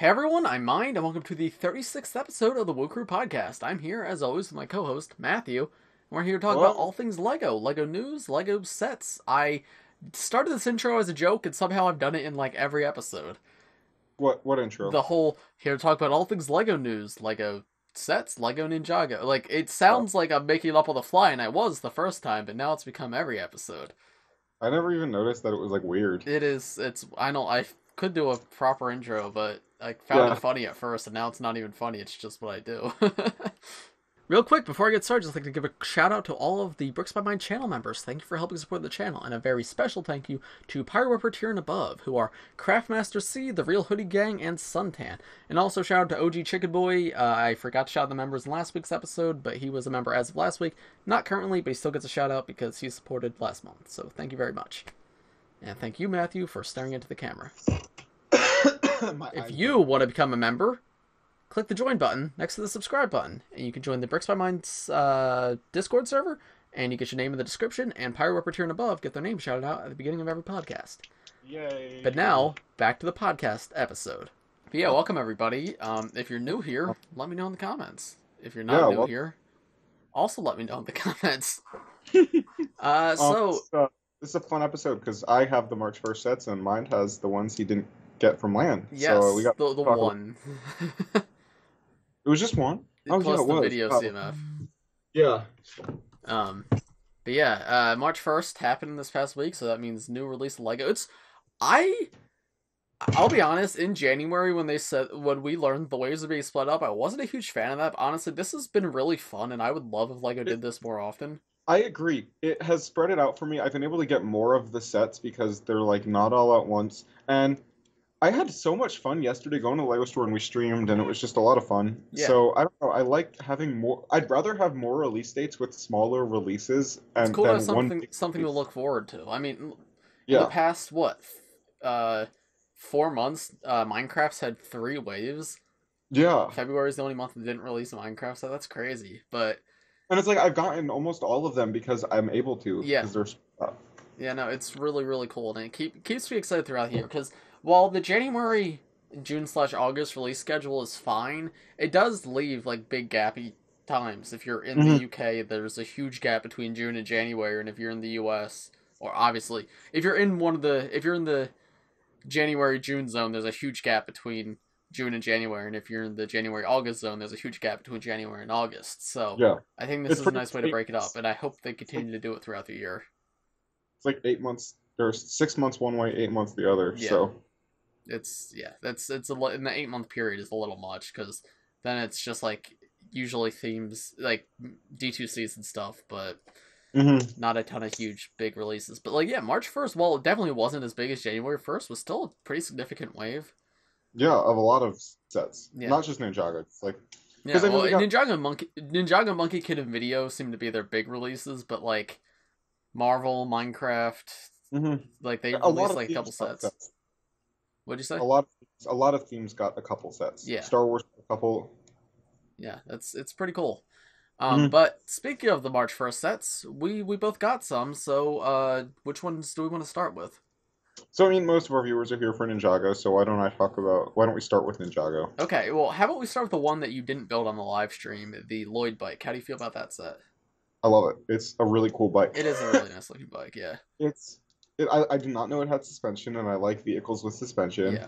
Hey everyone, I'm Mind, and welcome to the 36th episode of the Woo Crew Podcast. I'm here, as always, with my co-host, Matthew, and we're here to talk about Hello? all things LEGO, LEGO news, LEGO sets. I started this intro as a joke, and somehow I've done it in, like, every episode. What intro? The whole, here to talk about all things LEGO news, LEGO sets, LEGO Ninjago. Like, it Oh, sounds like I'm making it up on the fly, and I was the first time, but now it's become every episode. I never even noticed that it was like weird. I know, I could do a proper intro, but I found it Yeah. funny at first, and now it's not even funny, it's just what I do. Real quick, before I get started, I'd like to give a shout out to all of the Brix by Mind channel members. Thank you for helping support the channel, and a very special thank you to Pyro Tier and above, who are Craftmastr C, the Real Hoodie Gang, and Suntan. And also shout out to OG Chicken Boy. I forgot to shout out the members in last week's episode, but he was a member as of last week. Not currently, but he still gets a shout out because he supported last month. So thank you very much. And thank you, Matthew, for staring into the camera. My If eyes you want to become a member, click the join button next to the subscribe button, and you can join the Brix by Mind's Discord server, and you get your name in the description, and Pyro Tier and above get their name shouted out at the beginning of every podcast. Yay. But now, back to the podcast episode. But yeah, welcome everybody. If you're new here, let me know in the comments. If you're not Yeah, new well, here, also let me know in the comments. um, So, this, uh, this is a fun episode because I have the March 1st sets and Mind has the ones he didn't get from land. So we yes, got the to talk about. one. It was just one? Oh, yeah, Plus it the was. video Oh, CMF. yeah. Um, but yeah, March 1st happened this past week, so that means new release of LEGO. I'll be honest, in January when we learned the waves would be split up, I wasn't a huge fan of that. But honestly, this has been really fun, and I would love if LEGO It, did this more often. I agree. It has spread it out for me. I've been able to get more of the sets because they're like not all at once. And I had so much fun yesterday going to the Lego store and we streamed and it was just a lot of fun. Yeah, So I don't know. I like having more. I'd rather have more release dates with smaller releases it's and cool to have than one something big something to release. look forward to. I mean, in the Yeah, past uh, 4 months, Minecraft's had 3 waves. yeah. February is the only month that didn't release Minecraft, so that's crazy. But And it's like I've gotten almost all of them because I'm able to yeah, because they're yeah, no, it's really, really cool, and it keeps me excited throughout the year, because while the January, June/August release schedule is fine, it does leave, like, big gappy times. If you're in the Mhm. UK, there's a huge gap between June and January, and if you're in the US, or obviously, if you're in the January-June zone, there's a huge gap between June and January, and if you're in the January-August zone, there's a huge gap between January and August, so Yeah. I think this It's is a pretty nice way to it's break it up, and I hope they like continue to do it throughout the year. it's like 8 months. There's 6 months one way, 8 months the other. Yeah. So It's in the 8 month period is a little much, because then it's just like usually themes like D2Cs and stuff, but mhm. not a ton of huge big releases. But like, yeah, March 1st, while it definitely wasn't as big as January 1st, was still a pretty significant wave. Yeah, of a lot of sets, Yeah, not just Ninjago. It's like yeah. because I mean Well, we got. Ninjago, Monkey Kid, and Video seem to be their big releases, but like Marvel, Minecraft, Mhm. like they A lot released of like a couple themes got sets. sets. What'd you say? A lot of themes got a couple sets. Yeah, Star Wars got a couple. yeah. It's pretty cool. Hmm. But speaking of the March 1st sets, we both got some, so which ones do we want to start with? So I mean, most of our viewers are here for Ninjago, so why don't we start with Ninjago? Okay, well, how about we start with the one that you didn't build on the live stream, the Lloyd Bike. How do you feel about that set? I love it. It's a really cool bike. It is a really nice looking bike, yeah. I did not know it had suspension, and I like vehicles with suspension. Yeah.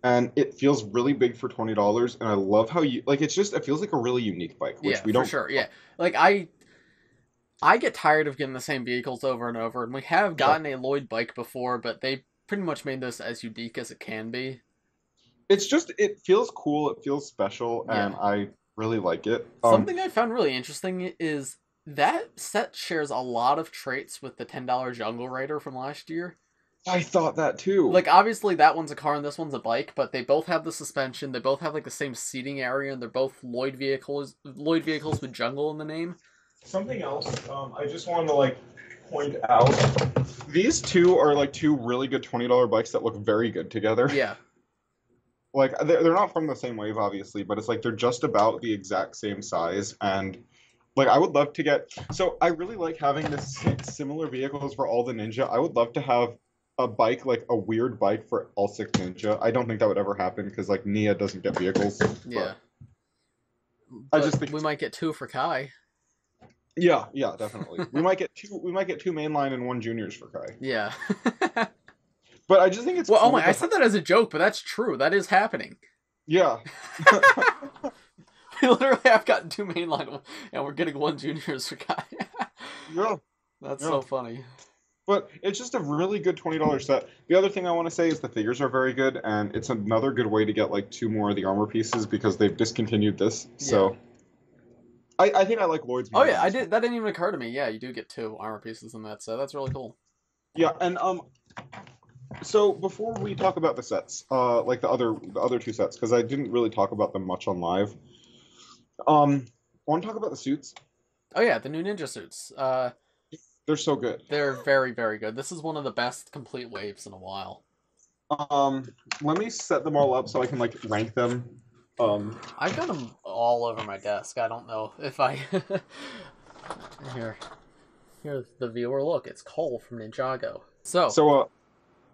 And it feels really big for $20, and I love how you like. It feels like a really unique bike, Yeah, which we for don't. sure, yeah. Like, I get tired of getting the same vehicles over and over, and we have Yeah. gotten a Lloyd Bike before, but they pretty much made this as unique as it can be. It feels cool, it feels special, Yeah. and I really like it. Something I found really interesting is that set shares a lot of traits with the $10 Jungle Raider from last year. I thought that too. Like, obviously that one's a car and this one's a bike, but they both have the suspension, they both have like the same seating area, and they're both Lloyd vehicles with jungle in the name. Something else, I just wanted to like point out. These two are like two really good $20 bikes that look very good together. Yeah. Like they're not from the same wave, obviously, but it's like they're just about the exact same size. And like I would love to get. So I really like having this similar vehicles for all the Ninja. I would love to have a bike, like a weird bike for all six ninja. I don't think that would ever happen because like Nia doesn't get vehicles. Yeah. I just think we might get 2 for Kai. Yeah, definitely. We might get two mainline and 1 juniors for Kai. Yeah. But I just think it's well. cool Oh my! I said that as a joke, but that's true. That is happening. Yeah. We literally have gotten 2 mainline, and we're getting 1 juniors for Kai. Yeah. That's so funny. But it's just a really good $20 set. The other thing I want to say is the figures are very good, and it's another good way to get like 2 more of the armor pieces because they've discontinued this. So I think I like Lloyd's. Oh yeah, I did. That didn't even occur to me. Yeah, you do get 2 armor pieces in that set. That's really cool. Yeah, and so before we talk about the sets, like the other 2 sets, because I didn't really talk about them much on live. I want to talk about the suits. Oh yeah, the new ninja suits. They're so good. They're very, very good. This is one of the best complete waves in a while. Let me set them all up so I can like rank them. I've got them all over my desk. I don't know if I here's the viewer look. It's Cole from Ninjago. So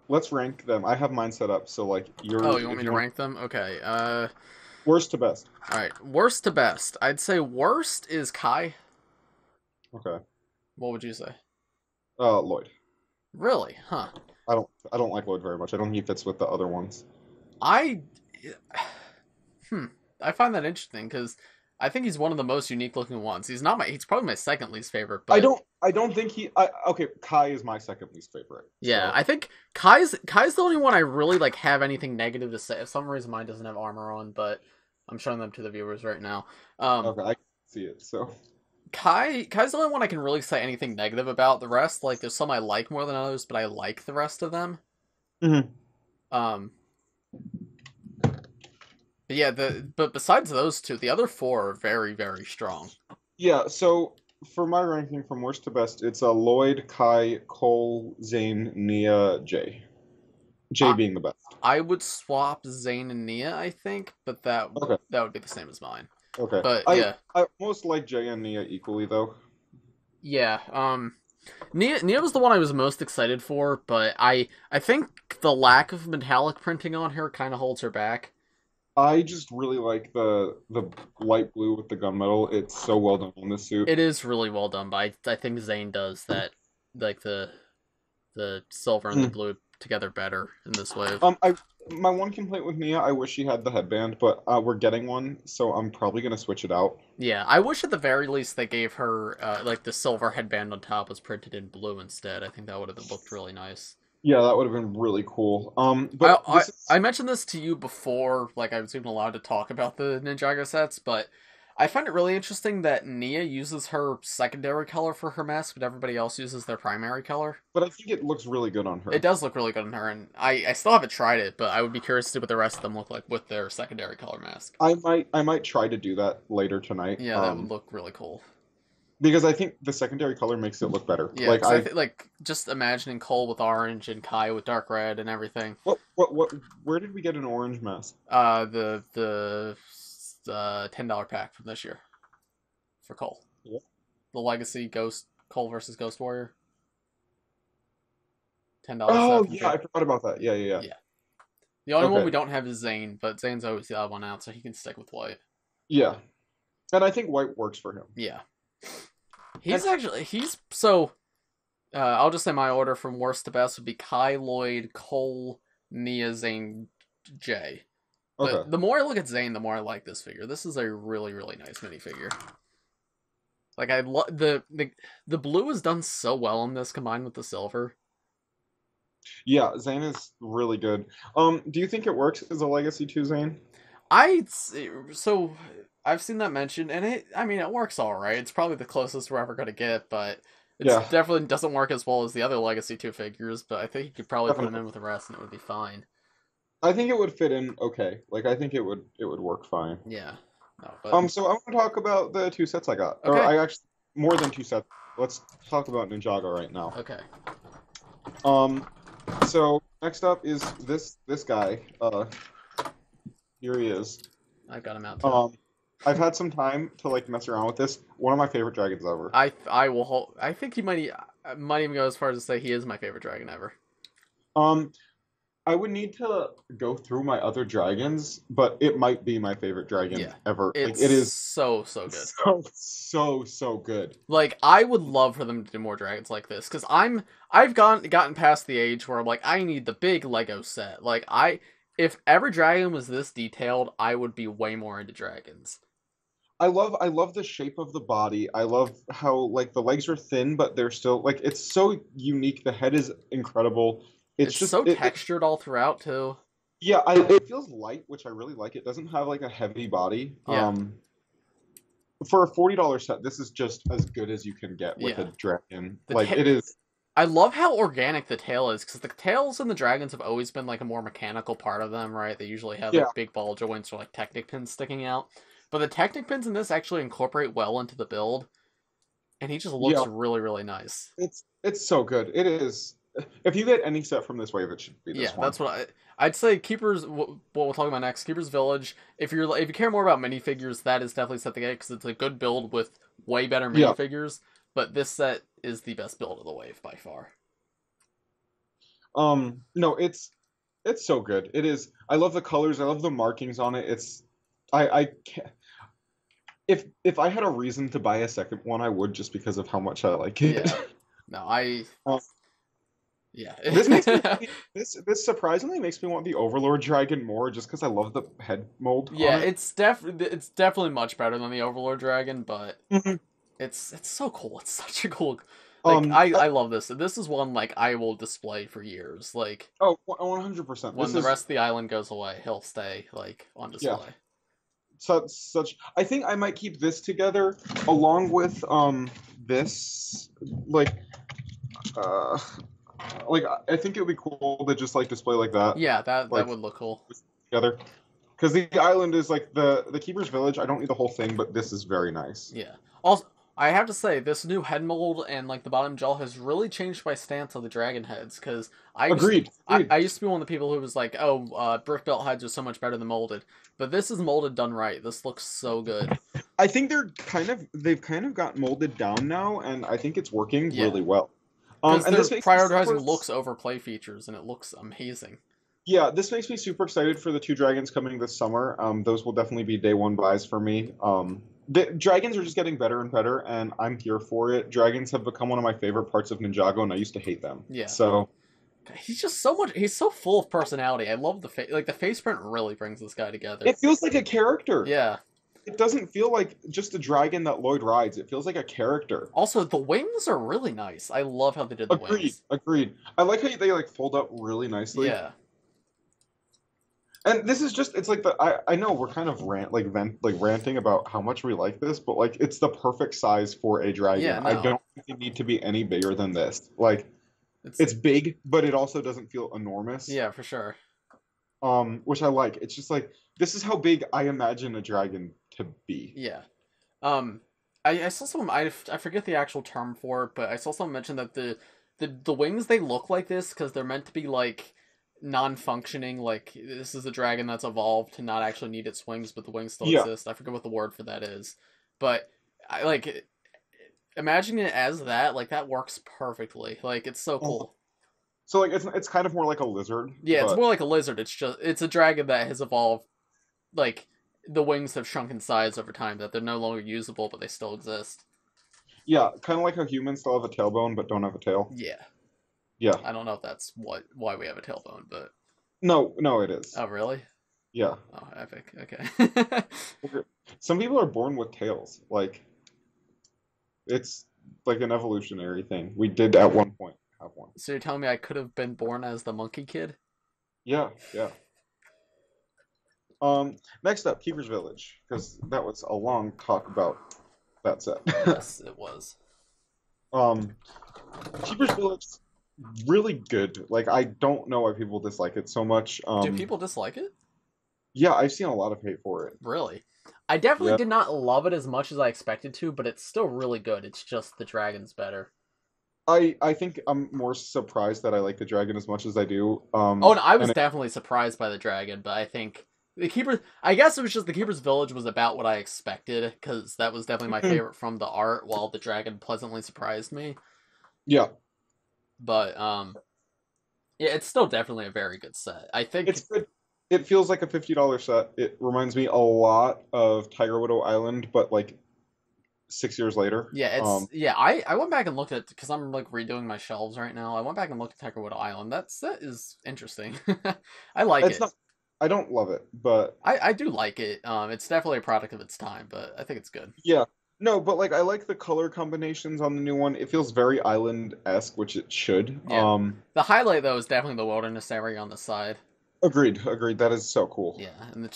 let's rank them. I have mine set up. So like yours. Oh, you want me to rank them? Okay. Worst to best. All right, worst to best. I'd say worst is Kai. Okay. What would you say? Lloyd. Really? Huh. I don't like Lloyd very much. I don't think he fits with the other ones. I find that interesting because I think he's one of the most unique looking ones. He's probably my second least favorite. But I don't think okay, Kai is my second least favorite. Yeah, so. I think Kai's the only one I really like have anything negative to say. For some reason mine doesn't have armor on, but I'm showing them to the viewers right now. Okay, I can see it. So Kai's the only one I can really say anything negative about. The rest, like, there's some I like more than others, but I like the rest of them. Mm-hmm. But yeah, but besides those 2, the other 4 are very, very strong. Yeah, so for my ranking from worst to best, it's Lloyd, Kai, Cole, Zane, Nia, Jay. Jay being the best. I would swap Zane and Nia, I think, but that would be the same as mine. Okay. But I almost like Jay and Nia equally though. Yeah. Nia was the one I was most excited for, but I think the lack of metallic printing on her kind of holds her back. I just really like the light blue with the gunmetal. It's so well done on this suit. It is really well done, but I think Zane does that, like the silver and the blue together better in this wave. My one complaint with Nia, I wish she had the headband, but we're getting one, so I'm probably gonna switch it out. Yeah, I wish at the very least they gave her like the silver headband on top was printed in blue instead. I think that would have looked really nice. Yeah, that would have been really cool. But I mentioned this to you before, like I was even allowed to talk about the Ninjago sets, but I find it really interesting that Nia uses her secondary color for her mask, but everybody else uses their primary color. But I think it looks really good on her. It does look really good on her, and I still haven't tried it, but I would be curious to see what the rest of them look like with their secondary color mask. I might try to do that later tonight. Yeah, that would look really cool. Because I think the secondary color makes it look better. Yeah, like just imagining Cole with orange and Kai with dark red and everything. Where did we get an orange mask? The $10 pack from this year for Cole. Yeah. The Legacy Cole versus Ghost Warrior. $10. Oh yeah, I forgot about that. Yeah. The only one we don't have is Zane, but Zane's always the odd one out, so he can stick with white. Yeah, and I think white works for him. Yeah, I'll just say my order from worst to best would be Kai, Lloyd, Cole, Nia, Zane, Jay. But the more I look at Zane, the more I like this figure. This is a really, really nice minifigure. Like, I love the blue is done so well in this combined with the silver. Yeah, Zane is really good. Do you think it works as a Legacy 2 Zane? I've seen that mentioned, and it works all right. It's probably the closest we're ever going to get, but it definitely doesn't work as well as the other Legacy 2 figures, but I think you could probably put them in with the rest and it would be fine. I think it would fit in okay. Like, I think it would work fine. Yeah. No, but... So I want to talk about the 2 sets I got. Okay. Or I actually, more than 2 sets. Let's talk about Ninjago right now. Okay. So next up is this guy. Here he is. I got him out too. I've had some time to like mess around with this. One of my favorite dragons ever. I think he might even go as far as to say he is my favorite dragon ever. Um, I would need to go through my other dragons, but it might be my favorite dragon Yeah, ever. Like it's it is so good. so good. Like, I would love for them to do more dragons like this, because I've gotten past the age where I'm like, I need the big Lego set. Like, if every dragon was this detailed, I would be way more into dragons. I love the shape of the body. I love how like the legs are thin, but they're still like it's so unique. The head is incredible. It's It's just so textured all throughout, too. yeah, it feels light, which I really like. It doesn't have like a heavy body. Yeah, For a $40 set, this is just as good as you can get with a yeah. dragon. The Like ta- it is. I love how organic the tail is, because the tails in the dragons have always been like a more mechanical part of them, right? They usually have Yeah, like big ball joints or like Technic pins sticking out. But the Technic pins in this actually incorporate well into the build, and he just looks yeah. really, really nice. It's so good. It is. If you get any set from this wave, it should be Yeah, this one. that's what I'd say. Keepers, what we'll talk about next, Keepers Village. If you care more about minifigures, that is definitely set to get because it's a good build with way better Yeah. minifigures. But this set is the best build of the wave by far. No, it's so good. It is. I love the colors. I love the markings on it. I can't. If I had a reason to buy a second one, I would just because of how much I like it. Yeah, no, I Um, yeah. this makes me this surprisingly makes me want the Overlord Dragon more, just because I love the head mold Yeah, on it. it's definitely much better than the Overlord Dragon, but Mhm. it's so cool. It's such a cool. Like Um. I love this. This is one like I will display for years. Like Oh, 100%. when This the is rest of the island goes away, he'll stay like on yeah. display. Such. I think I might keep this together along with this like uh like I think it would be cool to just like display like that Yeah, that like would look cool. together because the island is like the keeper's village. I don't need the whole thing, but this is very nice. Yeah. Also, I have to say this new head mold and like the bottom jaw has really changed my stance on the dragon heads because Agreed. I used to be one of the people who was like, oh, brick belt heads are so much better than molded, but this is molded done right. This looks so good. I think they've kind of got molded down now, and I think it's working Yeah, really well. because And they're this makes me super, prioritizing looks over play features, and it looks amazing. yeah, this makes me super excited for the two dragons coming this summer. Those will definitely be day one buys for me. The dragons are just getting better and better, and I'm here for it. Dragons have become one of my favorite parts of Ninjago, and I used to hate them. Yeah. So He's just so much. He's so full of personality. I love the face. Like the face print really brings this guy together. it feels like a character. Yeah. It doesn't feel like just a dragon that Lloyd rides. It feels like a character. Also, the wings are really nice. I love how they did the Agreed. wings. Agreed. I like how they like fold up really nicely. Yeah. And this is just it's like I know we're kind of ranting about how much we like this, but like it's the perfect size for a dragon. Yeah. I No. don't think it need to be any bigger than this. Like it's big, but it also doesn't feel enormous. Yeah, for sure. Which I like. It's just like this is how big I imagine a dragon to be. Yeah. I saw some. I forget the actual term for it, but I saw someone mention that the wings they look like this because they're meant to be like non-functioning. Like this is a dragon that's evolved to not actually need its wings, but the wings still Yeah. exist. I forget what the word for that is, but I like imagining it as that. Like that works perfectly. Like it's so cool. So like it's kind of more like a lizard. Yeah, it's but more like a lizard. It's a dragon that has evolved. Like the wings have shrunk in size over time, that they're no longer usable, but they still exist. yeah, kind of like how humans still have a tailbone but don't have a tail. Yeah. Yeah. I don't know if that's why we have a tailbone, but No, it is. oh really? Yeah. Oh, epic. Okay. Some people are born with tails. Like it's like an evolutionary thing. We did at one point have one. So you're telling me I could have been born as the monkey kid? Yeah, yeah. Next up, Keeper's Village, because that was a long talk about that set. Yes, it was. Um, Keeper's Village, really good. Like I don't know why people dislike it so much. Do people dislike it? Yeah, I've seen a lot of hate for it. Really? I definitely Yeah. did not love it as much as I expected to, but it's still really good. It's just the dragon's better. I think I'm more surprised that I like the dragon as much as I do. Oh, no, I was and definitely surprised by the dragon, but I think the Keeper. I guess it was just the Keeper's Village was about what I expected, because that was definitely my favorite from the art, while the dragon pleasantly surprised me. yeah, But Yeah, it's still definitely a very good set. I think It's good. It feels like a $50 set. It reminds me a lot of Tiger Widow Island, but like 6 years later. yeah, I went back and looked at because I'm like redoing my shelves right now. I went back and looked at Tiger Wood Island. That set is interesting. I like It's it. not. I don't love it, but I do like it. It's definitely a product of its time, but I think it's good. yeah. No, but like I like the color combinations on the new one. It feels very island-esque, which it should. Yeah. The highlight though is definitely the wilderness area on the side. Agreed. That is so cool. Yeah, and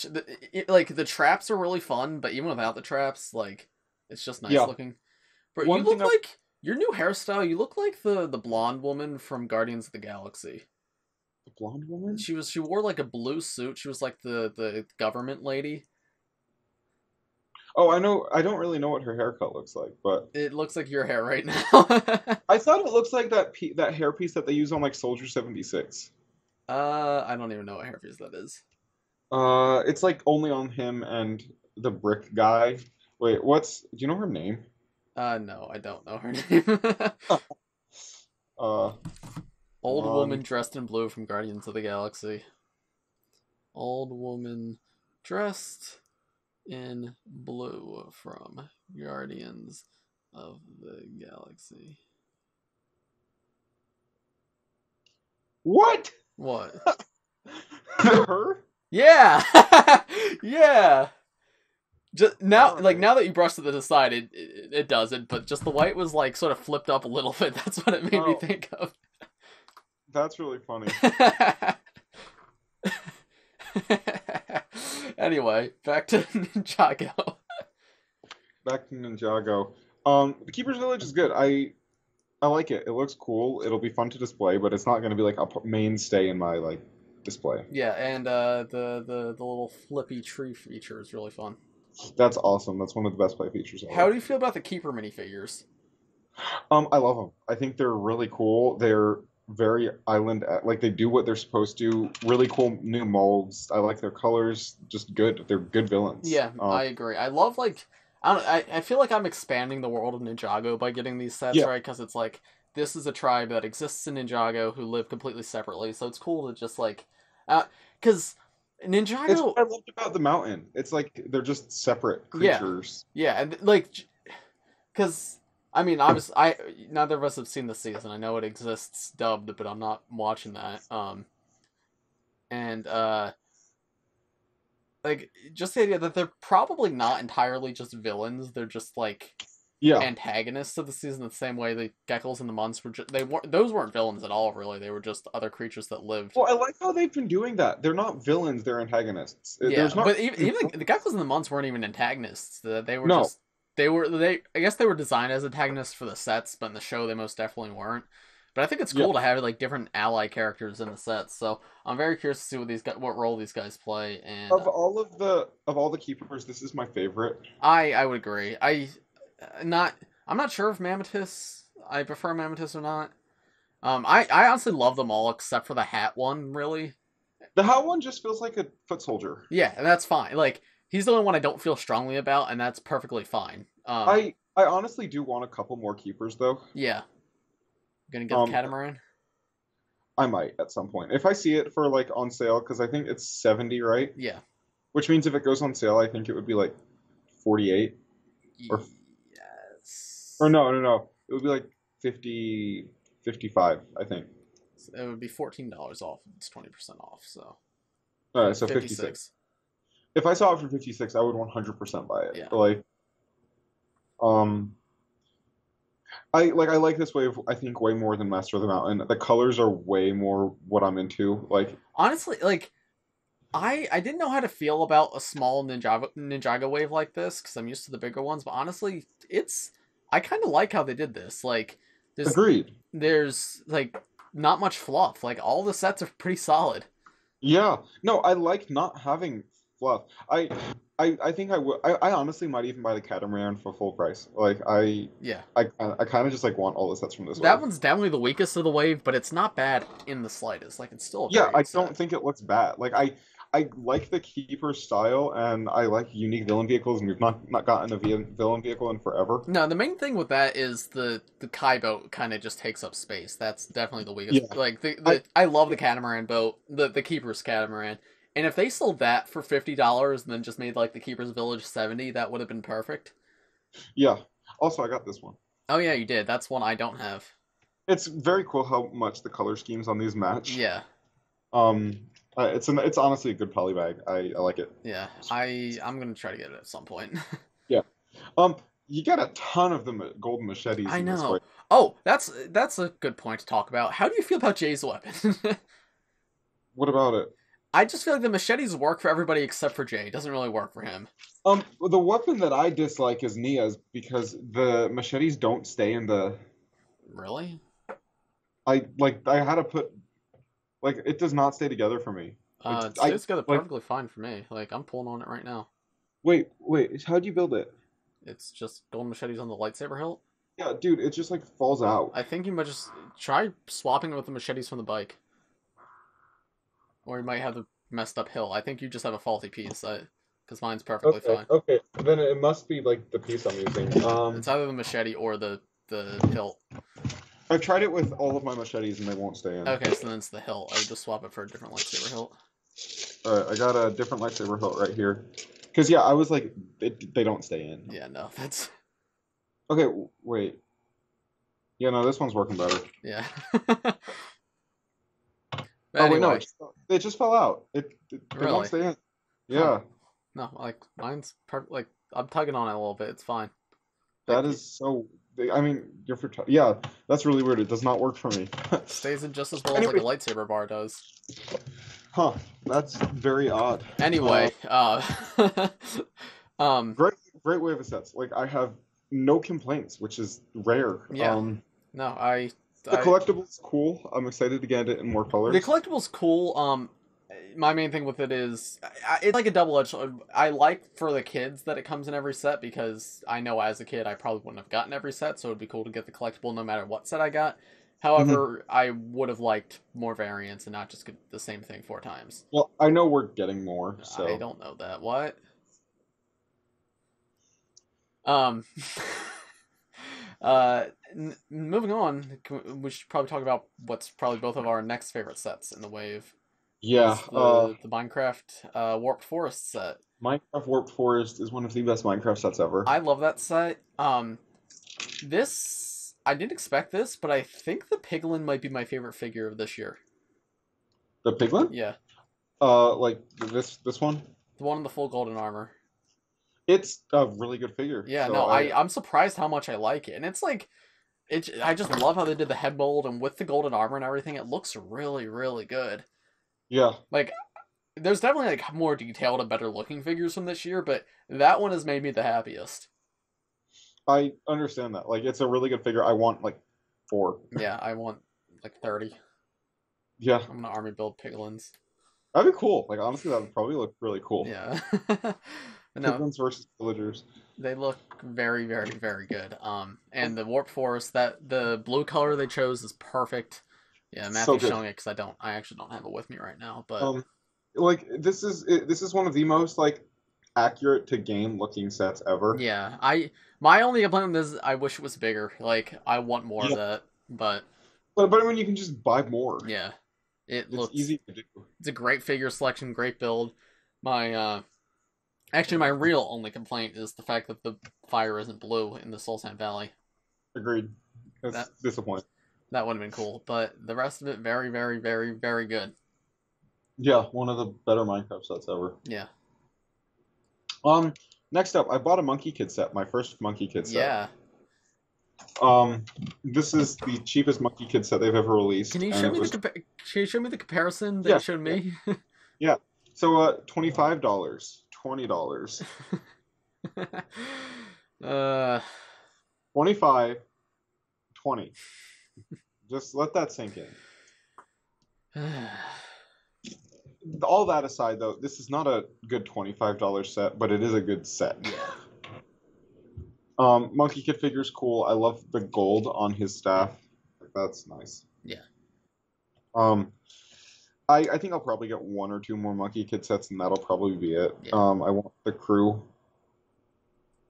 like the traps are really fun, but even without the traps, like it's just nice Yeah. looking. Bro, One you look thing I- like your new hairstyle. You look like the blonde woman from Guardians of the Galaxy. The blonde woman? She wore like a blue suit. She was like the government lady. Oh, I know. I don't really know what her haircut looks like, but It looks like your hair right now. I thought it looks like that hairpiece that they use on like Soldier 76. I don't even know what hairpiece that is. It's like only on him and the brick guy. Wait, do you know her name? No, I don't know her name. Uh, Old um, woman dressed in blue from Guardians of the Galaxy. Old woman dressed in blue from Guardians of the Galaxy. what? What? Her? Yeah, yeah. Just now, Alright. like now that you brushed it to the side, it doesn't. But just the white was like sort of flipped up a little bit. That's what it made me Oh. think of. That's really funny. Anyway, back to Ninjago. Back to Ninjago. The Keeper's Village is good. I like it. It looks cool. It'll be fun to display, but it's not going to be like a mainstay in my like display. Yeah, and the little flippy tree feature is really fun. That's awesome. That's one of the best play features ever. How do you feel about the Keeper minifigures? I love them. I think they're really cool. They're very island, like they do what they're supposed to. Really cool new molds. I like their colors. Just good. They're good villains. Yeah, I agree. I love like I feel like I'm expanding the world of Ninjago by getting these sets, Yeah. right? Because it's like this is a tribe that exists in Ninjago who live completely separately, so it's cool to just like, because It's Ninjago, what I loved about the mountain. It's like they're just separate Yeah. creatures. yeah, and like, because I mean, obviously, neither of us have seen the season. I know it exists dubbed, but I'm not watching that. And like just the idea that they're probably not entirely just villains. They're just like Yeah. antagonists of the season, the same way the geckos and the months were. Those weren't villains at all, really. They were just other creatures that lived. Well, I like how they've been doing that. They're not villains, they're antagonists. Yeah, There's not... but even the geckos and the months weren't even antagonists. They were No. just they I guess they were designed as antagonists for the sets, but in the show they most definitely weren't. But I think it's cool to have like different ally characters in the sets. So I'm very curious to see what role these guys play. And Of all the keepers, this is my favorite. I would agree. I'm not sure if I prefer Mammotus or not. I honestly love them all except for the hat one, really. The hat one just feels like a foot soldier. Yeah, and that's fine. Like he's the only one I don't feel strongly about, and that's perfectly fine. I honestly do want a couple more keepers though. Yeah. Gonna get the catamaran? I might at some point. If I see it for like on sale, because I think it's 70, right? Yeah. Which means if it goes on sale, I think it would be like 48. Or- Yes. Or no. It would be like 50, 55, I think. So it would be $14 off. It's 20% off. So. Alright, so 56. If I saw it for 56, I would 100% buy it. Yeah. Like, I like this wave. I think way more than Master of the Mountain. The colors are way more what I'm into. Like Honestly, like I didn't know how to feel about a small Ninjago wave like this because I'm used to the bigger ones. But honestly, I kind of like how they did this. Like agreed. There's like not much fluff. Like all the sets are pretty solid. Yeah. No, I like not having fluff. I think I would. I honestly might even buy the catamaran for full price. Like I kind of just like want all the sets from this That wave. one's definitely the weakest of the wave, but it's not bad in the slightest. Like it's still a Yeah, very good I don't set. think it looks bad. Like I like the Keeper style, and I like unique villain vehicles, and we've not gotten a villain vehicle in forever. No, the main thing with that is the Kai boat kind of just takes up space. That's definitely the weakest. Yeah, Like I I love the catamaran boat, the Keeper's catamaran, and if they sold that for $50 and then just made like the Keeper's Village 70, that would have been perfect. yeah. Also, I got this one. Oh yeah, you did. That's one I don't have. It's very cool how much the color schemes on these match. Yeah, Um, it's honestly a good poly bag. I like it. yeah. I'm gonna try to get it at some point. Yeah. You get a ton of the golden machetes I in this way. know. Oh, that's a good point to talk about. How do you feel about Jay's weapon? What about it? I just feel like the machetes work for everybody except for Jay. It doesn't really work for him. The weapon that I dislike is Nia's because the machetes don't stay in the. Really? I had to put like it does not stay together for me. It I stays together like perfectly fine for me. Like, I'm pulling on it right now. wait. How'd you build it? It's just golden machetes on the lightsaber hilt. Yeah, dude, it just like falls out. I think you might just try swapping it with the machetes from the bike. Or you might have the messed up hilt. I think you just have a faulty piece, because mine's perfectly fine. Okay. Then it must be like the piece I'm using. It's either the machete or the hilt. I've tried it with all of my machetes and they won't stay in. Okay, so then it's the hilt. I would just swap it for a different lightsaber hilt. Alright, I got a different lightsaber hilt right here. Because, yeah, I was like, they don't stay in. Yeah, no, that's... Okay, wait. Yeah, no, this one's working better. Yeah. Oh, wait, no, Anyway, it just fell out. They Really? won't stay in. Yeah, Huh. No, like, mine's perfect. Like, I'm tugging on it a little bit. It's fine. that Like, is so. I mean, yeah, that's really weird. It does not work for me. stays in just as well as like a lightsaber bar does. Huh, that's very odd. Anyway, Great wave of sets. Like, I have no complaints, which is rare. Yeah. No, The collectible's cool. I'm excited to get it in more colors. the collectible's cool. My main thing with it is it's like a double-edged sword. I like for the kids that it comes in every set because I know as a kid I probably wouldn't have gotten every set, so it'd be cool to get the collectible no matter what set I got. However, I would have liked more variants and not just get the same thing 4 times. Well, I know we're getting more, so. I don't know that. What? Um, moving on, we should probably talk about what's probably both of our next favorite sets in the wave. Yeah, The Minecraft Warped Forest set. Minecraft Warped Forest is one of the best Minecraft sets ever. I love that set. This I didn't expect this, but I think the Piglin might be my favorite figure of this year. The Piglin? Yeah, Like this one? the one in the full golden armor. It's a really good figure. Yeah, so no, I'm surprised how much I like it, and it's like, I just love how they did the head mold, and with the golden armor and everything, it looks really, really good. Yeah. Like, there's definitely like more detailed and better looking figures from this year, but that one has made me the happiest. I understand that. Like, it's a really good figure. I want like 4. Yeah, I want like 30. Yeah. I'm gonna army build piglins. That'd be cool. Like, honestly, that would probably look really cool. Yeah. No, Piglins versus villagers. they look very, very, very good. And the Warp Forest, that the blue color they chose is perfect. Yeah, Matthew's good. showing it because I actually don't have it with me right now. But Like this is one of the most like accurate to game looking sets ever. yeah, my only complaint is I wish it was bigger. Like I want more of that, but I mean, you can just buy more. yeah, It's looks easy to do. It's a great figure selection, great build. My actually my real only complaint is the fact that the fire isn't blue in the Soul Sand Valley. Agreed. That's disappointing. That would have been cool, but the rest of it very, very, very, very good. Yeah, one of the better Minecraft sets ever. Yeah. Next up, I bought a Monkey Kid set, my first Monkey Kid set. Yeah. This is the cheapest Monkey Kid set they've ever released. Can you show me can you show me the comparison that Yeah, you showed me? Yeah. So $25, $20. 25, 20. Just let that sink in. All that aside, though, this is not a good $25 set, but it is a good set. Yeah. Monkey Kid figure's cool. I love the gold on his staff. That's nice. Yeah. I think I'll probably get one or two more Monkey Kid sets, and that'll probably be it. Yeah. I want the crew.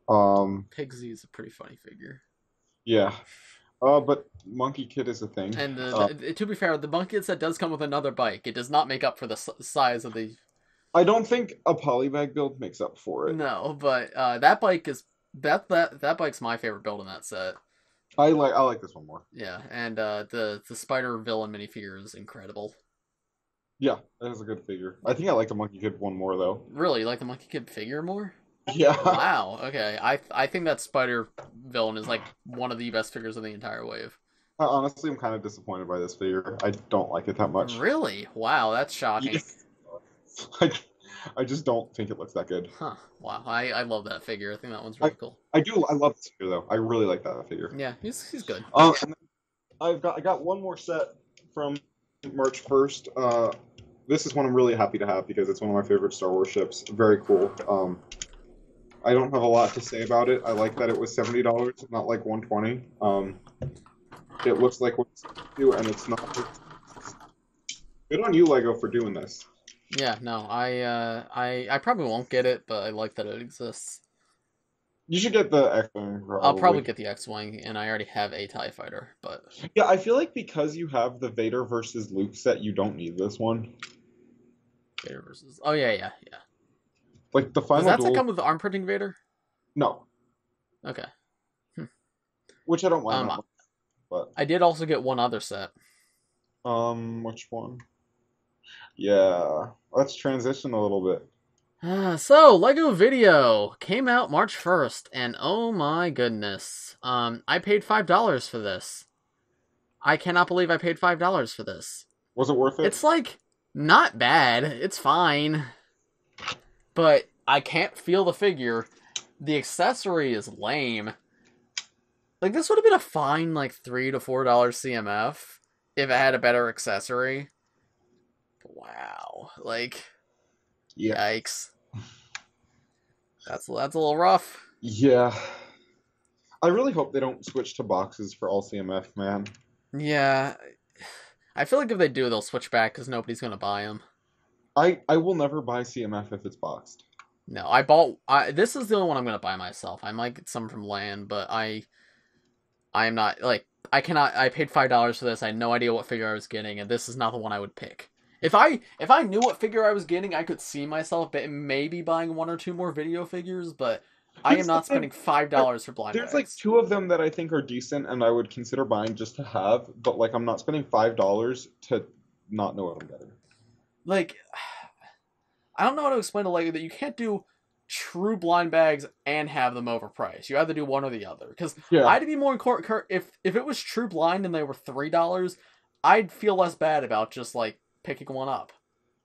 Pigsy is a pretty funny figure. Yeah. But Monkey Kid is a thing. And to be fair, the Monkey Kid set does come with another bike. It does not make up for the size of the... I don't think a polybag build makes up for it. No, but that bike is... That bike's my favorite build in that set. I like this one more. Yeah, and the spider villain minifigure is incredible. Yeah, that is a good figure. I think I like the Monkey Kid one more though. Really, you like the Monkey Kid figure more? Yeah. Wow. Okay. I think that spider villain is like one of the best figures of the entire wave. Honestly, I'm kind of disappointed by this figure. I don't like it that much. Really? Wow, that's shocking. I just don't think it looks that good. Huh. Wow. I love that figure. I think that one's really cool. I do. I love this figure though. I really like that figure. Yeah, he's good. And then I got one more set from March 1st. This is one I'm really happy to have because it's one of my favorite Star Wars ships. Very cool. I don't have a lot to say about it. I like that it was $70, not like $120. It looks like what it's do, and it's not. Good on you, Lego, for doing this. Yeah, no, I probably won't get it, but I like that it exists. You should get the X-Wing. I'll probably get the X-Wing, and I already have a TIE Fighter, but... Yeah, I feel like because you have the Vader versus Luke set, you don't need this one. Vader versus... Oh, yeah. Like, the final Does that duel... set come with the arm printing Vader? No. Okay. Which I don't mind that much, but... I did also get one other set. Which one? Yeah. Let's transition a little bit. So, LEGO Video came out March 1st, and oh my goodness. I paid $5 for this. I cannot believe I paid $5 for this. Was it worth it? It's like, not bad. It's fine. But I can't feel the figure. The accessory is lame. Like, this would have been a fine, like, $3 to $4 CMF if it had a better accessory. Wow. Like... Yeah. Yikes. That's a little rough. Yeah. I really hope they don't switch to boxes for all CMF, man. Yeah. I feel like if they do, they'll switch back because nobody's going to buy them. I will never buy CMF if it's boxed. No, this is the only one I'm going to buy myself. I might get some from Land, but I am not, like, I paid $5 for this. I had no idea what figure I was getting, and this is not the one I would pick. If I knew what figure I was getting, I could see myself maybe buying one or two more video figures, but I am not spending $5 for blind bags. There's like two of them that I think are decent and I would consider buying just to have, but like I'm not spending $5 to not know what I'm getting. Like, I don't know how to explain to Lego that you can't do true blind bags and have them overpriced. You either do one or the other. Because I'd be more if it was true blind and they were $3, I'd feel less bad about just like picking one up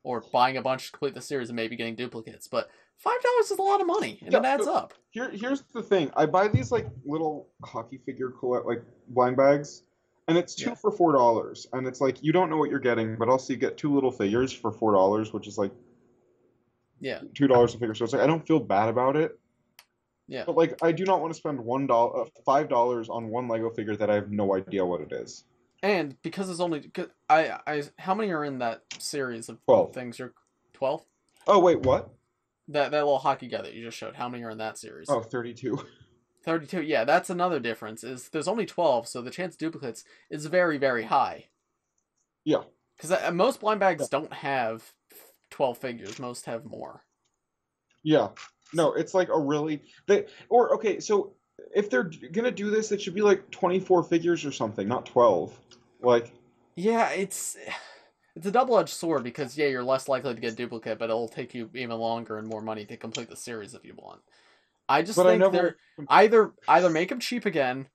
or buying a bunch to complete the series and maybe getting duplicates, but $5 is a lot of money and it adds up. Here's the thing. I buy these like little hockey figure like blind bags and it's two for $4 and it's like you don't know what you're getting, but also you get two little figures for $4, which is like $2 a figure. So it's like I don't feel bad about it. Yeah. But like I do not want to spend $5 on one Lego figure that I have no idea what it is. And because it's only... how many are in that series of 12 things? You're 12? Oh, wait, what? That little hockey guy that you just showed. How many are in that series? Oh, 32. 32, yeah. That's another difference. Is there's only 12, so the chance of duplicates is very, very high. Yeah. Because most blind bags don't have 12 figures. Most have more. Yeah. No, it's like a really... Okay, so... If they're gonna do this, it should be like 24 figures or something, not 12. Like, yeah, it's a double-edged sword because you're less likely to get a duplicate, but it'll take you even longer and more money to complete the series if you want. I just think they're either make them cheap again,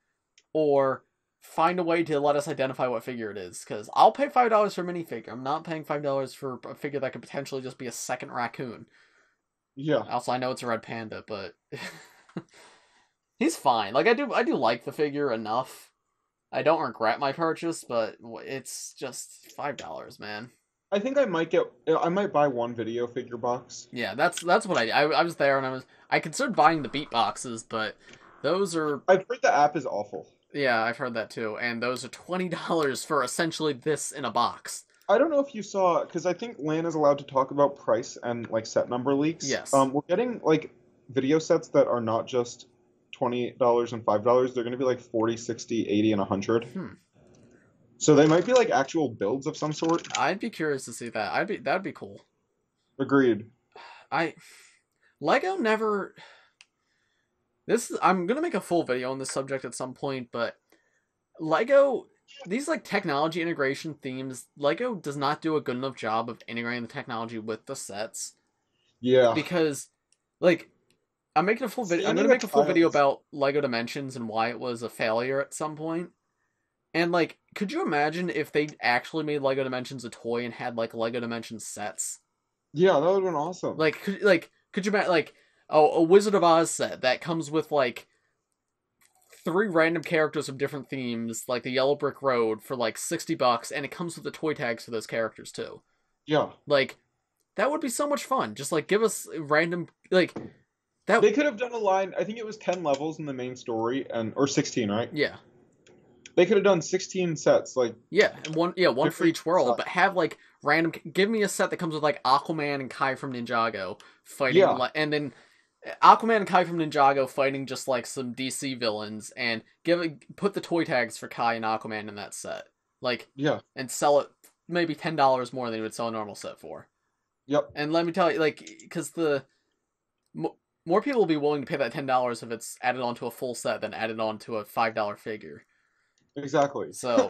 or find a way to let us identify what figure it is. Because I'll pay $5 for a minifigure. I'm not paying $5 for a figure that could potentially just be a second raccoon. Yeah. Also, I know it's a red panda, but. He's fine. Like, I do like the figure enough. I don't regret my purchase, but it's just $5, man. I think I might buy one video figure box. Yeah, that's what I was there and I considered buying the beat boxes, but those are... I've heard the app is awful. Yeah, I've heard that too, and those are $20 for essentially this in a box. I don't know if you saw, because I think LAN is allowed to talk about price and like set number leaks. Yes. We're getting like video sets that are not just $20 and $5. They're going to be like 40, 60, 80, and 100. So they might be like actual builds of some sort. I'd be curious to see that. That'd be cool. Agreed. Lego never. I'm gonna make a full video on this subject at some point, but Lego, these like technology integration themes, Lego does not do a good enough job of integrating the technology with the sets. Yeah. Because, like, I'm making a full video. I'm gonna make a full video about Lego Dimensions and why it was a failure at some point. And like, could you imagine if they actually made Lego Dimensions a toy and had like Lego Dimensions sets? Yeah, that would have been awesome. Could you imagine like a Wizard of Oz set that comes with like 3 random characters of different themes, like the Yellow Brick Road for like $60, and it comes with the toy tags for those characters too. Yeah. Like, that would be so much fun. Just like give us random like that. They could have done a line. I think it was 10 levels in the main story, or 16, right? Yeah. They could have done 16 sets, like one for each world, but have like random. Give me a set that comes with like Aquaman and Kai from Ninjago fighting, and then Aquaman and Kai from Ninjago fighting just like some DC villains, and put the toy tags for Kai and Aquaman in that set, and sell it maybe $10 more than you would sell a normal set for. Yep. And let me tell you, like, because more people will be willing to pay that $10 if it's added onto a full set than added onto a $5 figure. Exactly. So,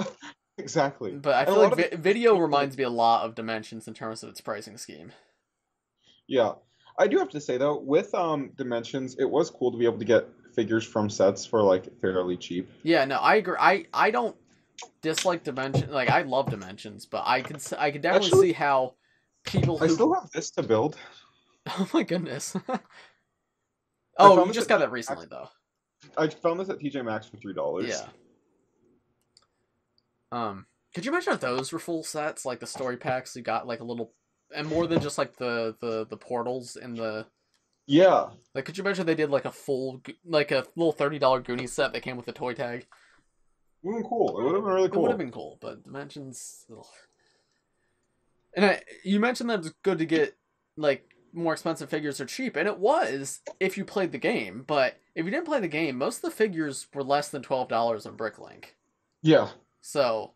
exactly. But I feel like video reminds me a lot of Dimensions in terms of its pricing scheme. Yeah. I do have to say, though, with Dimensions, it was cool to be able to get figures from sets for, like, fairly cheap. Yeah, no, I agree. I don't dislike Dimensions. Like, I love Dimensions, but I could definitely see how people who... I still have this to build. Oh, my goodness. Oh, you just got that recently, though. I found this at TJ Maxx for $3. Yeah. Could you imagine if those were full sets, like the story packs? You got like a little, and more than just like the portals and the. Yeah. Like, could you imagine if they did like a full, like a little $30 Goonies set that came with a toy tag? It would have been cool. It would have been really cool. It would have been cool, but Dimensions. Ugh. And you mentioned that it's good to get like more expensive figures are cheap, and it was if you played the game. But if you didn't play the game, most of the figures were less than $12 on Bricklink. Yeah. So,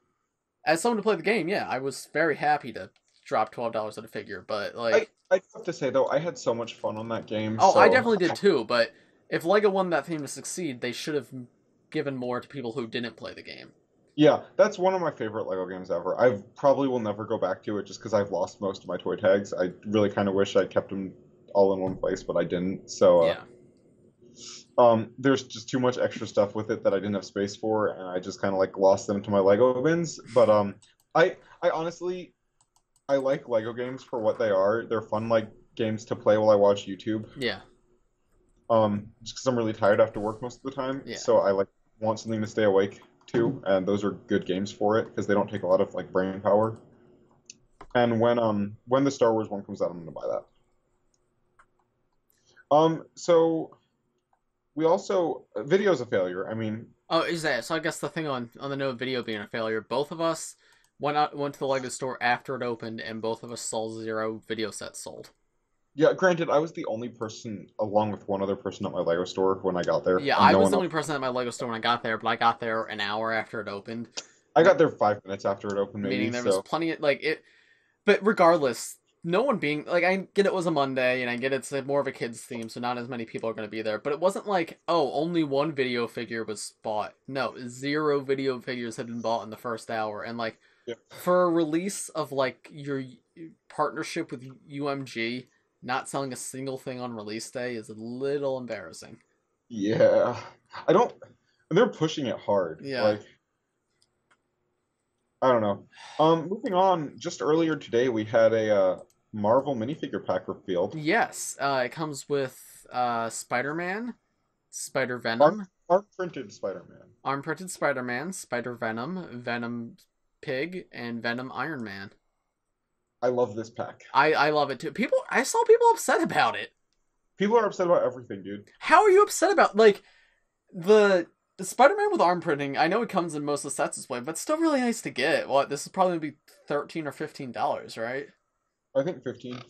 as someone to play the game, yeah, I was very happy to drop $12 at a figure, but like... I have to say, though, I had so much fun on that game. Oh, so... I definitely did too, but if LEGO wanted that theme to succeed, they should have given more to people who didn't play the game. Yeah, that's one of my favorite LEGO games ever. I probably will never go back to it just because I've lost most of my toy tags. I really kind of wish I kept them all in one place, but I didn't, so... yeah. There's just too much extra stuff with it that I didn't have space for, and I just kind of like lost them to my Lego bins. But I honestly, I like Lego games for what they are. They're fun like games to play while I watch YouTube. Yeah. Just because I'm really tired after work most of the time, yeah. So I want something to stay awake to, and those are good games for it because they don't take a lot of like brain power. And when the Star Wars one comes out, I'm gonna buy that. So. We also video's a failure. I mean, oh, is that so? I guess the thing on the note of video being a failure, both of us went to the LEGO store after it opened, and both of us saw 0 video sets sold. Yeah, granted, I was the only person, along with one other person at my LEGO store when I got there. Yeah, I was the only person at my LEGO store when I got there, but I got there an hour after it opened. I got there 5 minutes after it opened, maybe. Meaning there was plenty of but regardless. No one being, like, I get it was a Monday, and I get it's more of a kid's theme, so not as many people are going to be there, but it wasn't like, oh, only 1 video figure was bought. No, 0 video figures had been bought in the first hour, and, like, for a release of, like, your partnership with UMG, not selling a single thing on release day is a little embarrassing. Yeah. They're pushing it hard. Yeah. Like, I don't know. Moving on, just earlier today, we had a Marvel minifigure pack revealed. Yes, it comes with Spider-Man, Spider-Venom. Arm-printed Spider-Man. Arm-printed Spider-Man, Spider-Venom, Venom Pig, and Venom Iron Man. I love this pack. I love it too. I saw people upset about it. People are upset about everything, dude. How are you upset about, like, the Spider-Man with arm printing, I know it comes in most of the sets this way, but it's still really nice to get. Well, this is probably going to be $13 or $15, right? I think 15.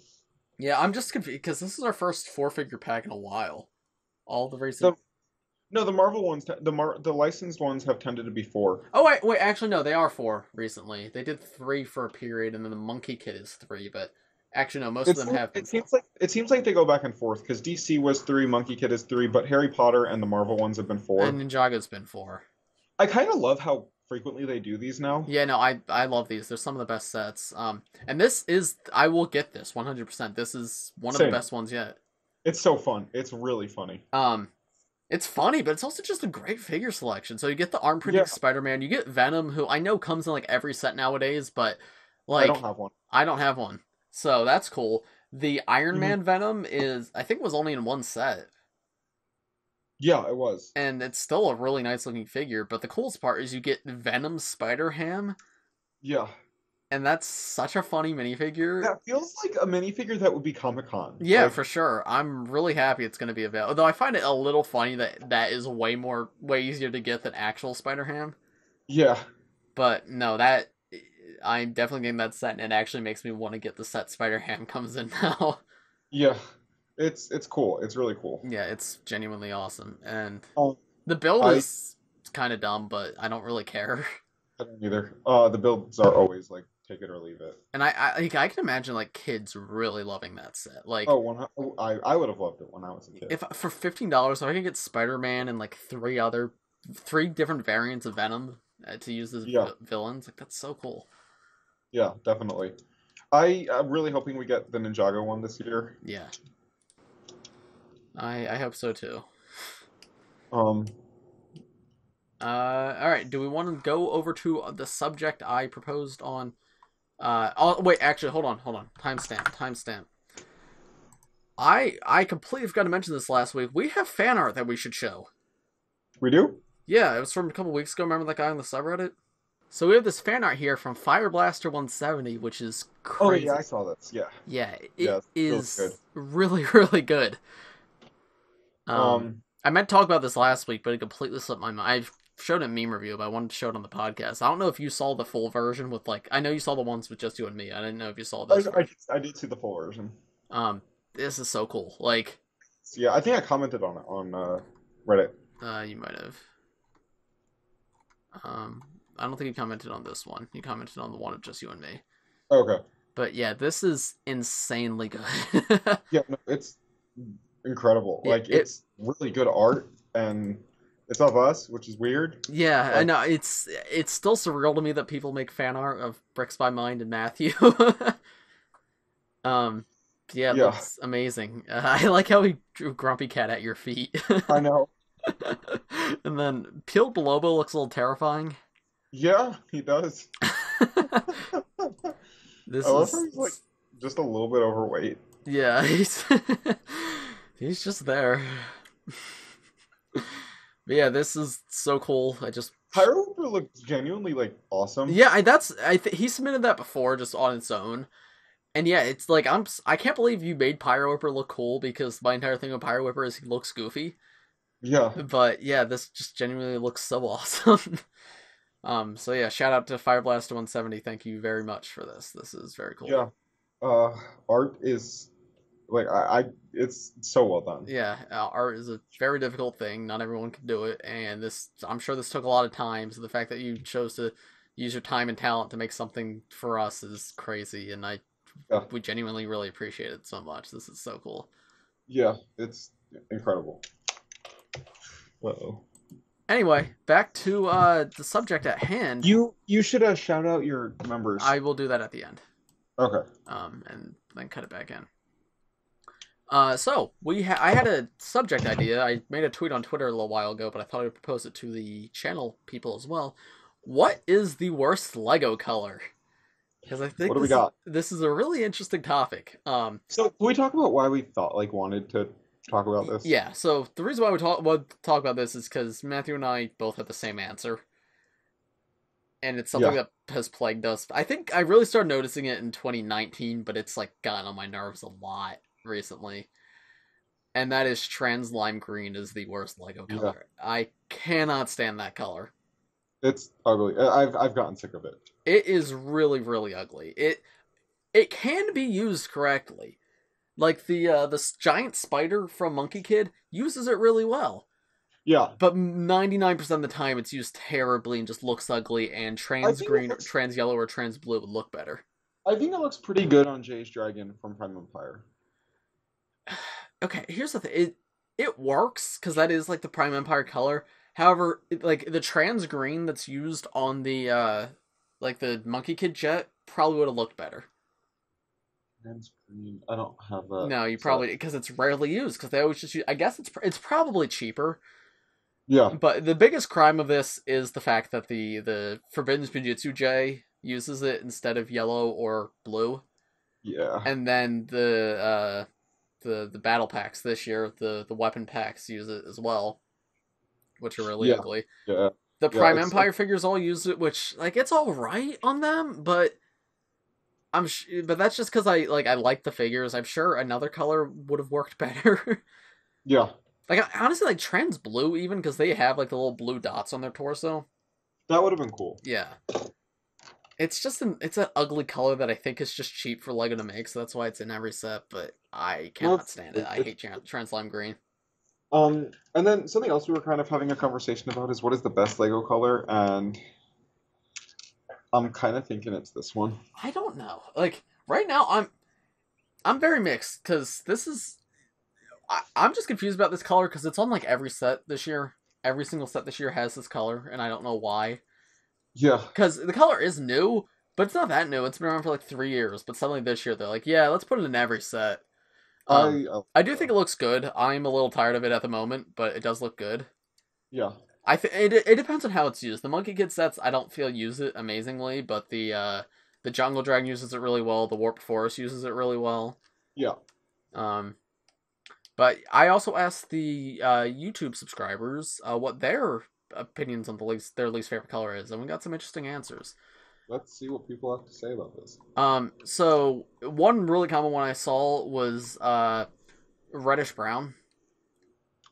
Yeah, I'm just confused because this is our first 4-figure pack in a while. All the reasons. No, the Marvel ones, the licensed ones have tended to be 4. Oh, wait, actually, no, they are 4 recently. They did 3 for a period, and then the Monkey Kid is 3, but actually, no, most of them have been. It seems like they go back and forth, because DC was 3, Monkey Kid is 3, but Harry Potter and the Marvel ones have been 4. And Ninjago's been 4. I kind of love how frequently they do these now. Yeah, no, I love these. They're some of the best sets. And this is, I will get this 100%. This is one of the best ones yet. It's so fun. It's really funny. It's funny, but it's also just a great figure selection. So you get the arm printing Spider-Man, you get Venom, who I know comes in like every set nowadays, but like I don't have one. I don't have one. So that's cool. The Iron Man Venom I think was only in one set. Yeah, it was. And it's still a really nice looking figure, but the coolest part is you get Venom Spider-Ham. Yeah. And that's such a funny minifigure. That feels like a minifigure that would be Comic-Con. Yeah, for sure. I'm really happy it's going to be available. Although I find it a little funny that is way easier to get than actual Spider-Ham. Yeah. But no, I'm definitely getting that set, and it actually makes me want to get the set Spider-Ham comes in now. Yeah. It's cool. It's really cool. Yeah, it's genuinely awesome. And the build is kind of dumb, but I don't really care. I don't either. The builds are always like take it or leave it. And I can imagine like kids really loving that set. Like I would have loved it when I was a kid. If for $15, if I could get Spider-Man and like 3 different variants of Venom to use as villains, like that's so cool. Yeah, definitely. I'm really hoping we get the Ninjago one this year. Yeah. I hope so too. All right. Do we want to go over to the subject I proposed on? Oh wait, actually, hold on. Timestamp. I completely forgot to mention this last week. We have fan art that we should show. We do? Yeah, it was from a couple weeks ago. Remember that guy on the subreddit? So we have this fan art here from Fireblaster170, which is crazy. Oh yeah, I saw this. Yeah. Yeah, it is good. really, really good. I meant to talk about this last week, but it completely slipped my mind. I showed a meme review, but I wanted to show it on the podcast. I don't know if you saw the full version with like. I know you saw the ones with just you and me. I didn't know if you saw this. I did see the full version. This is so cool. Like, yeah, I think I commented on it on Reddit. You might have. I don't think you commented on this one. You commented on the one of just you and me. Okay. But yeah, this is insanely good. Yeah, no, it's incredible. It's really good art, and it's of us, which is weird. Yeah, I know. It's still surreal to me that people make fan art of Bricks by Mind and Matthew. Yeah, it looks amazing. I like how he drew Grumpy Cat at your feet. I know. And then Peeled Lobo looks a little terrifying. Yeah, he does. This he's like just a little bit overweight. Yeah, he's just there. But yeah, this is so cool. Pyro looks genuinely like awesome. Yeah, he submitted that before just on its own. And yeah, it's like I can't believe you made Pyro Whipper look cool, because my entire thing with Pyro Whipper is he looks goofy. Yeah. But yeah, this just genuinely looks so awesome. So yeah, shout out to Fireblaster170. Thank you very much for this. This is very cool. Yeah. Art is like it's so well done. Yeah, art is a very difficult thing. Not everyone can do it, and I'm sure this took a lot of time. So the fact that you chose to use your time and talent to make something for us is crazy, and we genuinely really appreciate it so much. This is so cool. Yeah, it's incredible. Uh-oh. Anyway, back to the subject at hand. You should shout out your members. I will do that at the end. Okay. And then cut it back in. So I had a subject idea. I made a tweet on Twitter a little while ago, but I thought I'd propose it to the channel people as well. What is the worst Lego color? Because I think this is a really interesting topic. So can we talk about why we wanted to talk about this? Yeah, so the reason why we talk about this is because Matthew and I both have the same answer. And it's something that has plagued us. I think I really started noticing it in 2019, but it's gotten on my nerves a lot recently. And that is trans lime green is the worst Lego Yeah. color. I cannot stand that color. It's ugly. I've gotten sick of it. It is really, really ugly. It can be used correctly. Like the giant spider from Monkey Kid uses it really well. Yeah. But 99% of the time it's used terribly and just looks ugly, and trans green, trans yellow, or trans blue would look better. I think it looks pretty good on Jay's Dragon from Prime Empire. Okay, here's the thing. It works, because that is, like, the Prime Empire color. However, like, the trans green that's used on the, like, the Monkey Kid jet probably would have looked better. Trans green? I don't have that. No, you probably... Because it's rarely used, because they always just use... I guess it's probably cheaper. Yeah. But the biggest crime of this is the fact that the Forbidden Spinjitzu J uses it instead of yellow or blue. Yeah. And then the battle packs this year, the weapon packs use it as well, which are really ugly. Yeah. The Prime Empire figures all use it, which, like, it's all right on them, but but that's just because I like the figures. I'm sure another color would have worked better. Yeah. Like, honestly, like, trans blue, even, because they have, like, the little blue dots on their torso. That would have been cool. Yeah. It's just it's an ugly color that I think is just cheap for LEGO to make, so that's why it's in every set, but I cannot stand it. I hate trans lime green. And then something else we were kind of having a conversation about is what is the best LEGO color, and I'm kind of thinking it's this one. I don't know. Like, right now, I'm very mixed, because this is... I'm just confused about this color, because it's on, like, every set this year. Every single set this year has this color, and I don't know why. Yeah. Because the color is new, but it's not that new. It's been around for, like, 3 years, but suddenly this year they're like, yeah, let's put it in every set. I do think it looks good. I'm a little tired of it at the moment, but it does look good. Yeah. It depends on how it's used. The Monkey Kid sets, I don't feel use it amazingly, but the Jungle Dragon uses it really well. The Warped Forest uses it really well. Yeah. But I also asked the YouTube subscribers what their opinions on their least favorite color is, and we got some interesting answers. Let's see what people have to say about this. So one really common one I saw was reddish brown.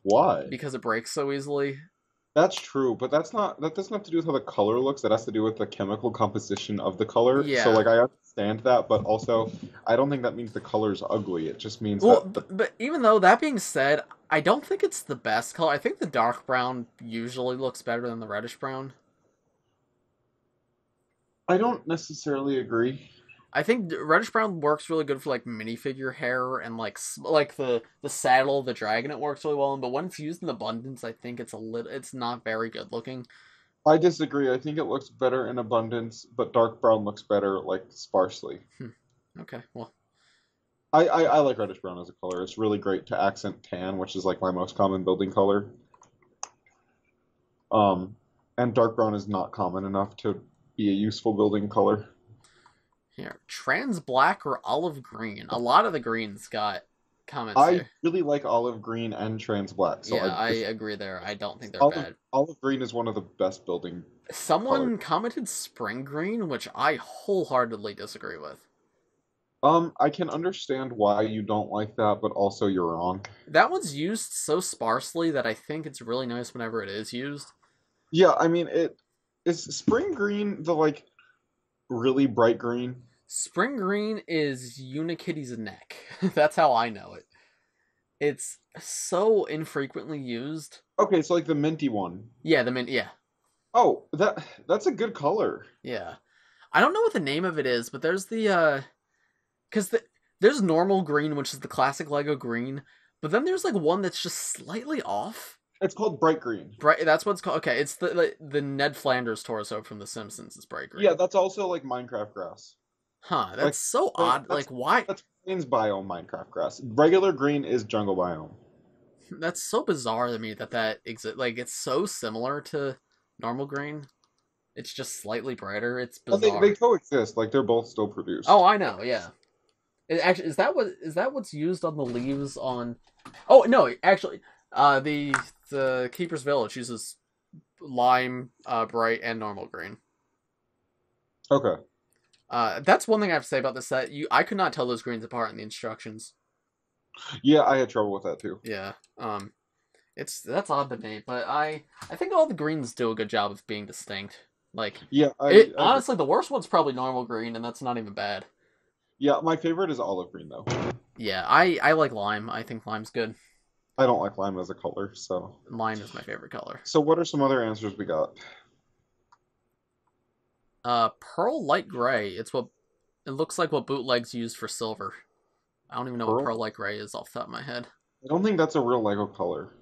Why? Because it breaks so easily. That's true, but that doesn't have to do with how the color looks. That has to do with the chemical composition of the color. Yeah. So, like, I understand that, but also, I don't think that means the color's ugly. It just means but even though, that being said, I don't think it's the best color. I think the dark brown usually looks better than the reddish brown. I don't necessarily agree. I think reddish brown works really good for, like, minifigure hair and, like the saddle of the dragon. It works really well in, but when it's used in abundance, I think it's not very good looking. I disagree. I think it looks better in abundance, but dark brown looks better, like, sparsely. Okay, well. I like reddish brown as a color. It's really great to accent tan, which is, like, my most common building color. And dark brown is not common enough to be a useful building color. Here, trans black or olive green. A lot of the greens got comments I really like olive green and trans black. So yeah, I agree there. I don't think they're bad. Olive green is one of the best building Someone commented spring green, which I wholeheartedly disagree with. I can understand why you don't like that, but also you're wrong. That one's used so sparsely that I think it's really nice whenever it is used. Yeah, I mean, is spring green the, like, really bright green? Spring green is Unikitty's neck. That's how I know it. It's so infrequently used. Okay, so, like, the minty one. Yeah, the mint. Yeah. Oh, that's a good color. Yeah, I don't know what the name of it is, but there's there's normal green, which is the classic LEGO green, but then there's, like, one that's just slightly off. It's called bright green. Bright. That's what it's called. Okay, it's the Ned Flanders torso from The Simpsons is bright green. Yeah, that's also, like, Minecraft grass. Huh, that's, like, so odd. Like, why? That's Plains biome Minecraft grass. Regular green is jungle biome. That's so bizarre to me that exists. Like, it's so similar to normal green. It's just slightly brighter. It's bizarre. Well, they coexist. Like, they're both still produced. Oh, I know. Yeah. Actually, is that what's used on the leaves on? Oh no, actually, the Keeper's Village uses lime, bright, and normal green. Okay. That's one thing I have to say about this set. I could not tell those greens apart in the instructions. Yeah, I had trouble with that too. Yeah. That's odd to me, but I think all the greens do a good job of being distinct. Like, Yeah, I agree. honestly, the worst one's probably normal green, and that's not even bad. Yeah, my favorite is olive green though. Yeah, I like lime. I think lime's good. I don't like lime as a color, so. Lime is my favorite color. So what are some other answers we got? Pearl light gray. It looks like what bootlegs use for silver. I don't even know what Pearl? pearl light gray is off the top of my head. I don't think that's a real Lego color.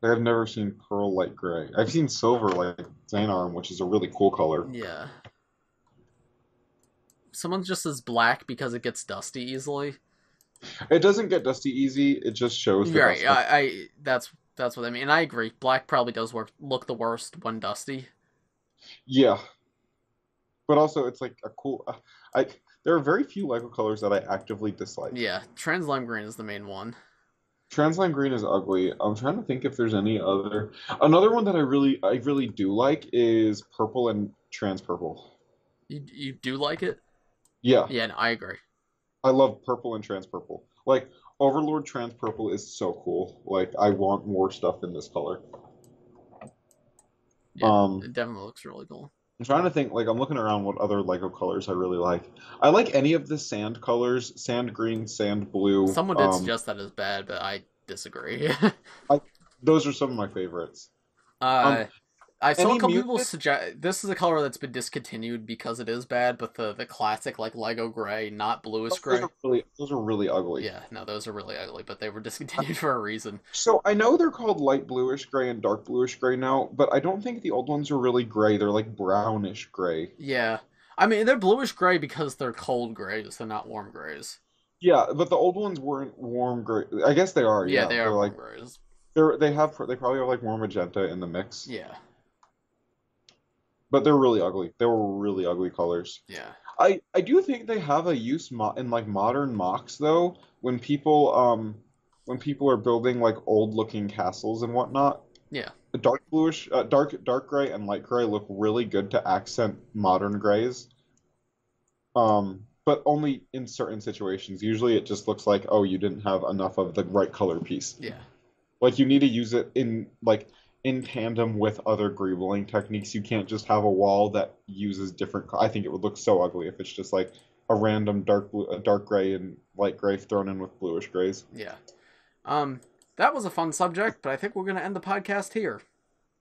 I've never seen pearl light gray. I've seen silver like Zane Arm, which is a really cool color. Yeah. Someone just says black because it gets dusty easily. It doesn't get dusty easy. It just shows the Right. dust. That's what I mean. And I agree. Black probably does look the worst when dusty. Yeah, but also it's like a cool. I there are very few Lego colors that I actively dislike. Yeah. Trans lime green is the main one. Translime green is ugly. I'm trying to think if there's any other. Another one that I really do like is purple and trans purple. You do like it? Yeah, Yeah. No, I agree. I love purple and trans purple. Like Overlord trans purple is so cool. Like I want more stuff in this color. Yeah. It definitely looks really cool. I'm trying to think, like, I'm looking around what other Lego colors I really like. I like any of the sand colors, sand green, sand blue. Someone did suggest that is bad, but I disagree. Those are some of my favorites. I saw a couple muted? people suggest this is a color that's been discontinued because it is bad, but the classic like Lego gray, not bluish gray. Those are really ugly. Yeah, no, those are really ugly, but they were discontinued for a reason. So I know they're called light bluish gray and dark bluish gray now, but I don't think the old ones are really gray. They're like brownish gray. Yeah, I mean they're bluish gray because they're cold grays, they're not warm grays. Yeah, but the old ones weren't warm gray. I guess they are. Yeah, Yeah, they are they're warm like grays. they probably have like more magenta in the mix. Yeah, But they're really ugly. They were really ugly colors. yeah, I do think they have a use in like modern mocks though, when people are building like old looking castles and whatnot. yeah, The dark gray and light gray look really good to accent modern grays. But only in certain situations. Usually it just looks like, oh, you didn't have enough of the right color piece. yeah, Like you need to use it in tandem with other greebling techniques. You can't just have a wall that uses different. I think it would look so ugly if it's just like a random dark gray and light gray thrown in with bluish grays. yeah. That was a fun subject, but I think we're gonna end the podcast here.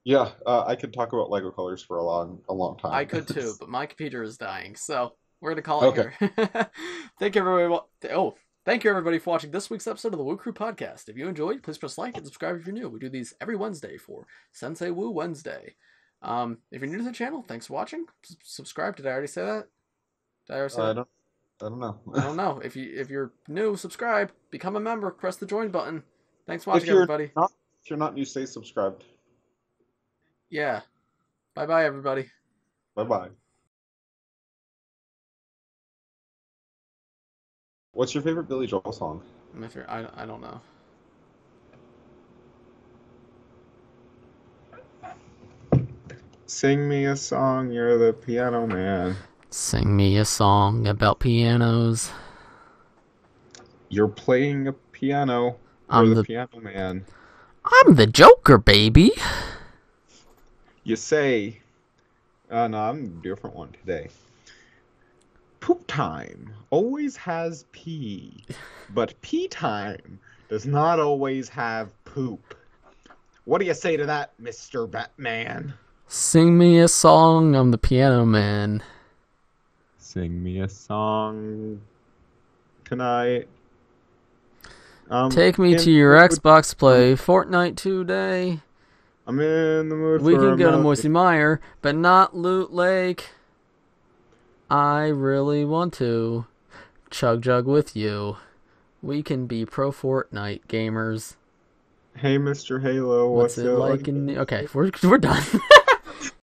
Yeah, I could talk about Lego colors for a long time. I could too, but my computer is dying, so we're gonna call it Okay. here. Thank you everybody. Thank you everybody for watching this week's episode of the Woo Crew Podcast. If you enjoyed, please press like and subscribe if you're new. We do these every Wednesday for Sensei Wu Wednesday. If you're new to the channel, thanks for watching. Subscribe. Did I already say that? Did I already say that? I don't know. I don't know. If you're new, subscribe. Become a member. Press the join button. Thanks for watching, everybody. If you're not new, stay subscribed. Yeah. Bye bye, everybody. Bye bye. What's your favorite Billy Joel song? I don't know. Sing me a song, you're the piano man. Sing me a song about pianos. You're playing a piano. I'm You're the piano man. I'm the Joker, baby. You say, no, I'm a different one today. Poop time always has pee, but pee time does not always have poop. What do you say to that, Mr. Batman? Sing me a song, I'm the piano man. Sing me a song tonight. Take me to your Xbox, play Fortnite today. I'm in the mood We for can go to a Moisty Mire, but not Loot Lake. I really want to chug jug with you. We can be pro Fortnite gamers. Hey, Mr. Halo, What's it like in... Okay, we're done.